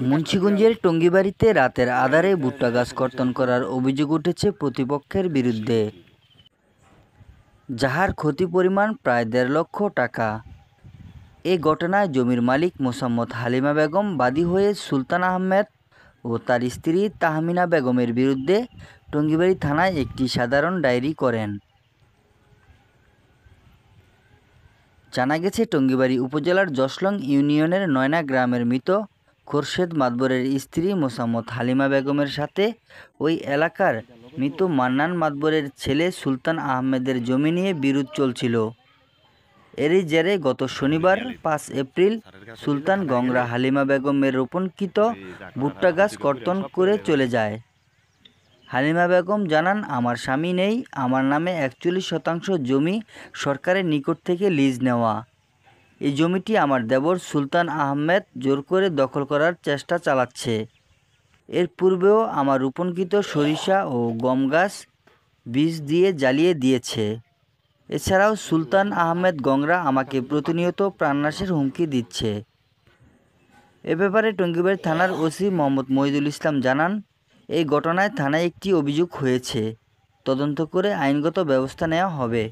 মুন্সিগঞ্জের টঙ্গীবাড়িতে রাতের আঁধারে ভুট্টা গাছ কর্তন করার অভিযোগ উঠেছে প্রতিপক্ষের বিরুদ্ধে, যাহার ক্ষতি পরিমাণ প্রায় ১.৫ লক্ষ টাকা। এ ঘটনায় জমির মালিক মোসাম্মদ হালিমা বেগম বাদী হয়ে সুলতান আহমেদ ও তার স্ত্রী তাহমিনা বেগমের বিরুদ্ধে টঙ্গীবাড়ি থানায় একটি সাধারণ ডায়েরি করেন। জানা গেছে, টঙ্গীবাড়ি উপজেলার জশলং ইউনিয়নের নয়না গ্রামের মৃত খোরশেদ মাতবরের স্ত্রী মোসাম্মদ হালিমা বেগমের সাথে ওই এলাকার মৃত মান্নান মাতবরের ছেলে সুলতান আহমেদের জমি নিয়ে বিরোধ চলছিল। এরই জেরে গত শনিবার ৫ এপ্রিল সুলতান গংরা হালিমা বেগমের রোপণকৃত ভুট্টা গাছ কর্তন করে চলে যায়। হালিমা বেগম জানান, আমার স্বামী নেই, আমার নামে ৪১% জমি সরকারের নিকট থেকে লিজ নেওয়া। এই জমিটি আমার দেবর সুলতান আহমেদ জোর করে দখল করার চেষ্টা চালাচ্ছে। এর পূর্বেও আমার রোপণকৃত সরিষা ও গম গাছ বীজ দিয়ে জ্বালিয়ে দিয়েছে। এছাড়াও সুলতান আহমেদ গংরা আমাকে প্রতিনিয়ত প্রাণনাশের হুমকি দিচ্ছে। এ ব্যাপারে টঙ্গীবাড়ি থানার ওসি মোহাম্মদ মহিদুল ইসলাম জানান, এই ঘটনায় থানায় একটি অভিযোগ হয়েছে, তদন্ত করে আইনগত ব্যবস্থা নেওয়া হবে।